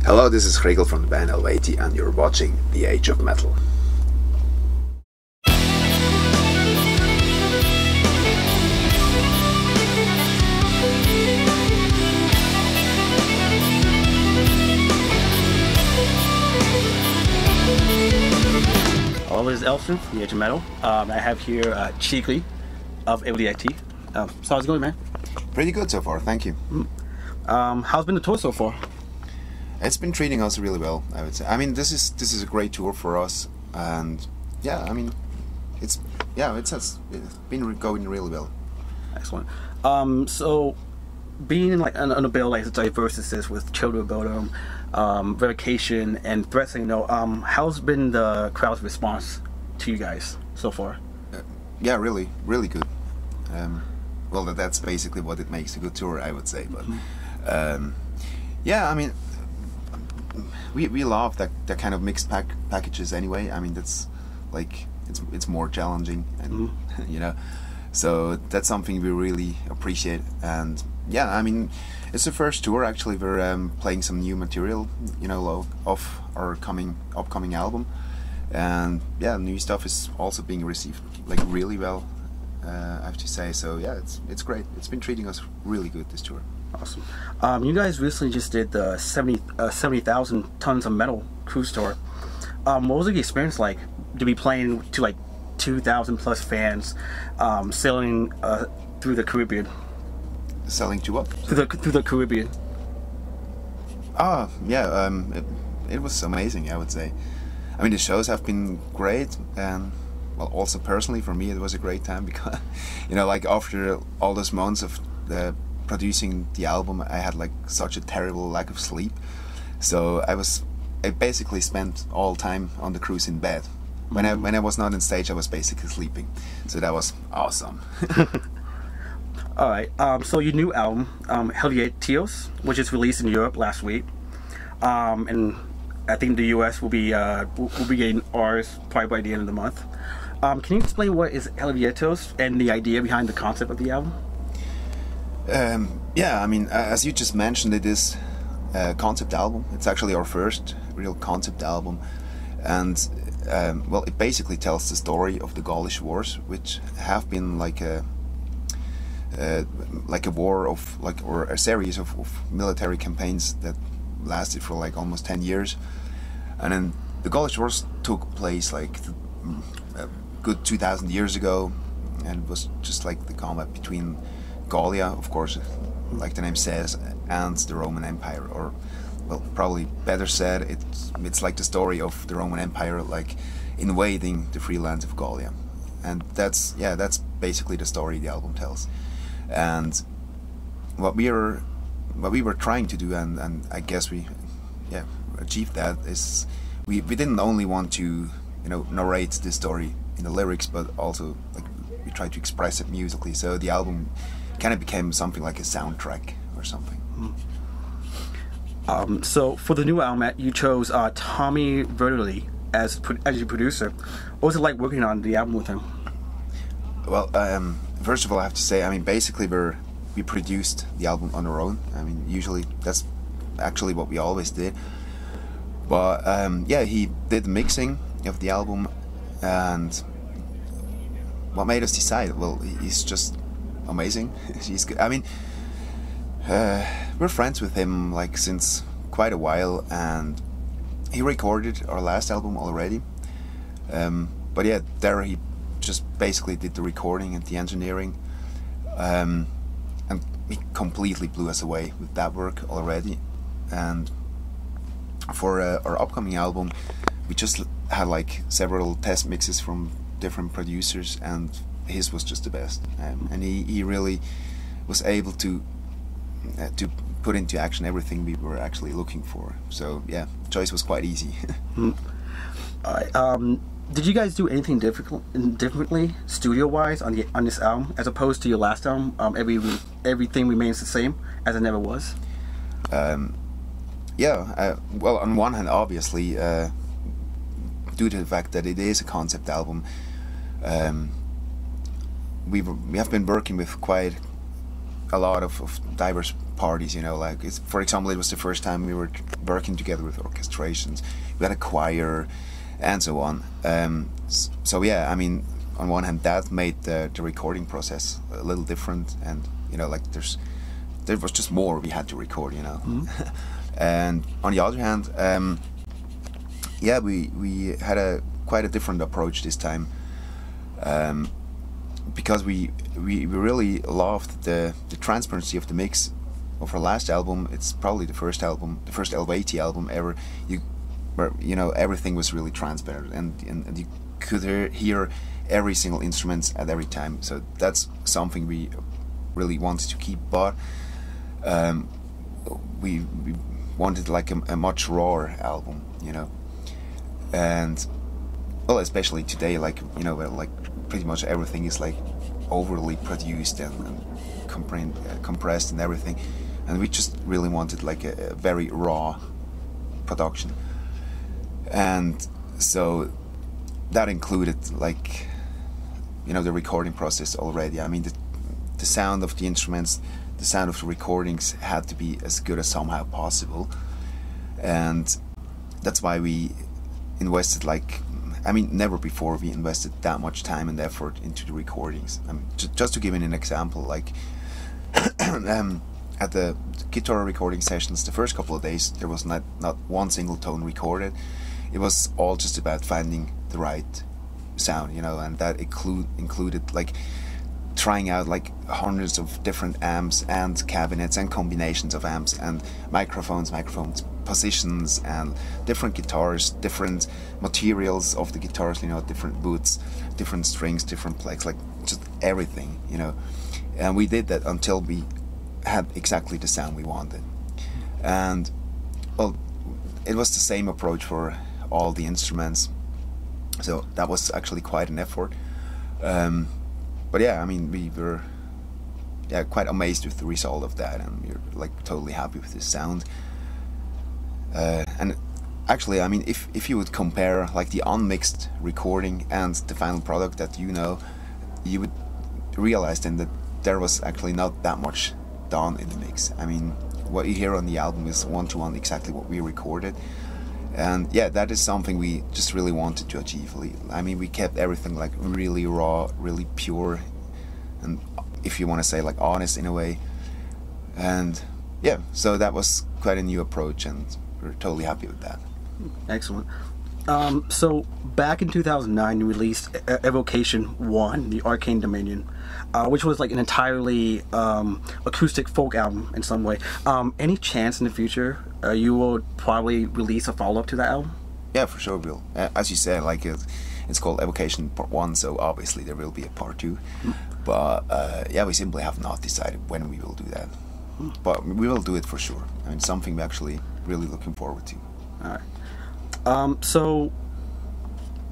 Hello, this is Chrigel from the band Eluveitie, and you're watching The Age of Metal. Hello, this is Elson from The Age of Metal. I have here Chrigel of Eluvietie. So how's it going, man? Pretty good so far, thank you. How's been the tour so far? It's been treating us really well, I would say. I mean, this is a great tour for us, and yeah, I mean, it's been going really well. Excellent. So being in on a bill like as diverse as this with children about revocation and threats, how's been the crowd's response to you guys so far? Yeah, really good. Well, that's basically what it makes a good tour, I would say. But yeah, I mean, we love that kind of mixed packages anyway. I mean, that's like it's more challenging, and so that's something we really appreciate. And yeah, I mean, it's the first tour actually. We're playing some new material, off our upcoming album, and yeah, new stuff is also being received like really well, I have to say. So yeah, it's great. It's been treating us really good, this tour. Awesome. You guys recently just did the 70,000 tons of metal cruise tour. What was the experience like to be playing to like 2,000 plus fans, sailing through the Caribbean? Selling to what? Through the Caribbean. Yeah, it was amazing, I would say. I mean, the shows have been great, and well, also personally for me it was a great time because like after all those months of producing the album, I had like such a terrible lack of sleep, so I basically spent all time on the cruise in bed. When I was not on stage, I was basically sleeping, so that was awesome. All right, so your new album, Eluveitie, which is released in Europe last week, and I think the US will be getting ours probably by the end of the month. Can you explain what is Eluveitie and the idea behind the concept of the album? Yeah, I mean, as you just mentioned, it is a concept album. It's actually our first real concept album, and well, it basically tells the story of the Gaulish Wars, which have been like a war of or a series of military campaigns that lasted for like almost 10 years, and then the Gaulish Wars took place like a good 2,000 years ago, and it was just like the combat between Gallia, of course, like the name says, and the Roman Empire, or well, probably better said, it's like the story of the Roman Empire like invading the free lands of Gallia, and that's basically the story the album tells. And what we were trying to do, and I guess we achieved that, is we didn't only want to narrate the story in the lyrics, but also like we tried to express it musically, so the album kind of became something like a soundtrack or something. So for the new album, you chose Tommy Verdelli as your producer. What was it like working on the album with him? Well, first of all, I have to say, I mean, basically we produced the album on our own. I mean, usually that's actually what we always did. But yeah, he did the mixing of the album, and what made us decide? Well, he's just amazing. He's good. I mean, we're friends with him like since quite a while, and he recorded our last album already. But yeah, there he just basically did the recording and the engineering, and he completely blew us away with that work already. And for our upcoming album, we just had like several test mixes from different producers, and his was just the best, and he really was able to put into action everything we were actually looking for. So yeah, the choice was quite easy. Did you guys do anything differently studio-wise on this album as opposed to your last album? Everything remains the same as it never was. Yeah, well, on one hand, obviously, due to the fact that it is a concept album, we have been working with quite a lot of diverse parties, you know, like for example, it was the first time we were working together with orchestrations. We had a choir and so on. So yeah, I mean, on one hand that made the recording process a little different, and you know, like there was just more we had to record, you know. And on the other hand, yeah, we had quite a different approach this time, because we really loved the transparency of the mix of our last album. It's probably the first Eluveitie album ever. Where, you know, everything was really transparent, and you could hear every single instrument at every time. So that's something we really wanted to keep, but we wanted like a much rawer album, you know. And well, especially today, like, you know, where like pretty much everything is like overly produced and compressed and everything, and we just really wanted like a very raw production. And so that included, like, you know, the recording process already. I mean, the sound of the instruments, the sound of the recordings had to be as good as somehow possible, and that's why we invested, like, I mean, never before we invested that much time and effort into the recordings. I mean, just to give you an example, like at the guitar recording sessions, the first couple of days there was not one single tone recorded. It was all just about finding the right sound, you know, and that included like trying out like hundreds of different amps and cabinets and combinations of amps and microphones, positions, and different guitars, different materials of the guitars, you know, different woods, different strings, different plex, like just everything, you know. And we did that until we had exactly the sound we wanted. And well, it was the same approach for all the instruments, so that was actually quite an effort. But yeah, I mean, we were quite amazed with the result of that, and we were like totally happy with the sound. And actually, I mean, if you would compare like the unmixed recording and the final product that you know, you would realize then that there was actually not that much done in the mix. I mean, what you hear on the album is one-to-one exactly what we recorded. And yeah, that is something we just really wanted to achieve. I mean, we kept everything like really raw, really pure, and if you want to say like honest in a way. And yeah, so that was quite a new approach, and we're totally happy with that. Excellent. So back in 2009, you released Evocation 1, the Arcane Dominion, which was like an entirely acoustic folk album in some way. Any chance in the future you will probably release a follow-up to that album? Yeah, for sure we'll. As you said, like it's called Evocation Part 1, so obviously there will be a Part 2. But yeah, we simply have not decided when we will do that. But we will do it for sure. I mean, something we're actually really looking forward to. All right. So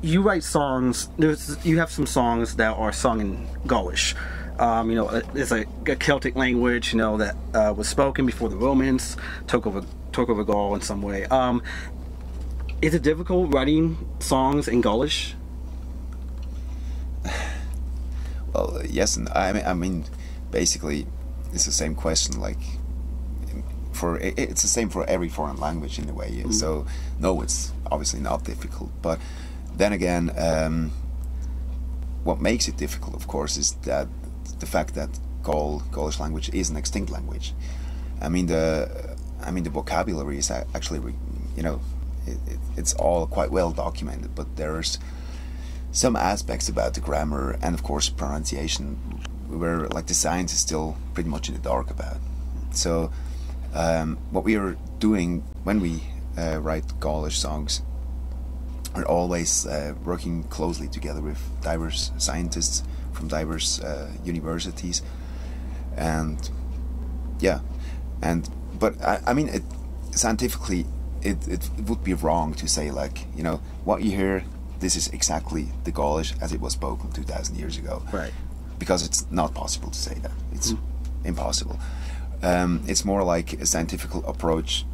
you write songs. You have some songs that are sung in Gaulish. You know, it's a Celtic language, you know, that was spoken before the Romans took over Gaul in some way. Is it difficult writing songs in Gaulish? Well, yes, and I mean, basically, it's the same question. Like, it's the same for every foreign language in a way. Mm-hmm. So no, it's obviously not difficult. But then again, what makes it difficult, of course, is that the fact that Gaulish language is an extinct language. I mean, the vocabulary is actually, you know, it's all quite well documented, but there's some aspects about the grammar and of course pronunciation where like the science is still pretty much in the dark about. So what we are doing when we write Gaulish songs, we're always working closely together with diverse scientists from diverse universities, and yeah, but I mean, scientifically it would be wrong to say, like, you know, what you hear, this is exactly the Gaulish as it was spoken 2,000 years ago. Right. Because it's not possible to say that. It's impossible. It's more like a scientific approach,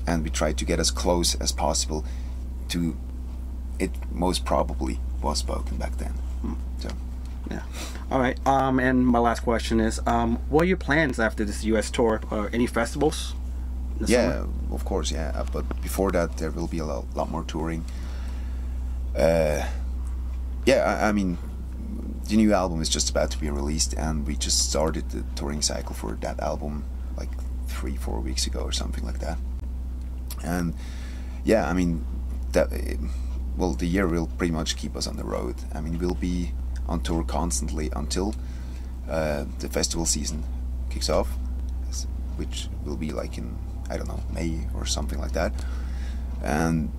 and we try to get as close as possible to it most probably was spoken back then. So. Yeah. All right. And my last question is, what are your plans after this U.S. tour? Any festivals? In the Yeah, summer? of course, yeah. But before that, there will be a lot more touring. Yeah, I mean, the new album is just about to be released, and we just started the touring cycle for that album like 3-4 weeks ago or something like that. And yeah, I mean, that well, the year will pretty much keep us on the road. I mean, we'll be on tour constantly until the festival season kicks off, which will be like in, I don't know, May or something like that. And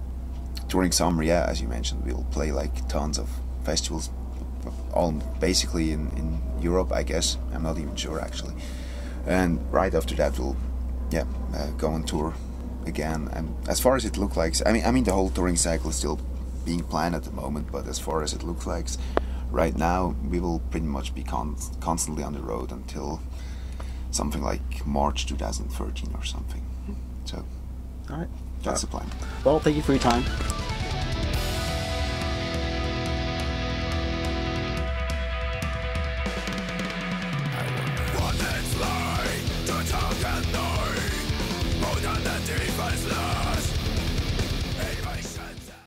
during summer, yeah, as you mentioned, we'll play like tons of festivals, all basically in Europe, I guess. I'm not even sure actually. And right after that, we'll go on tour again. And as far as it looks like, I mean, the whole touring cycle is still being planned at the moment. But as far as it looks like, right now, we will pretty much be constantly on the road until something like March 2013 or something. So, All right. that's the plan. Well, thank you for your time.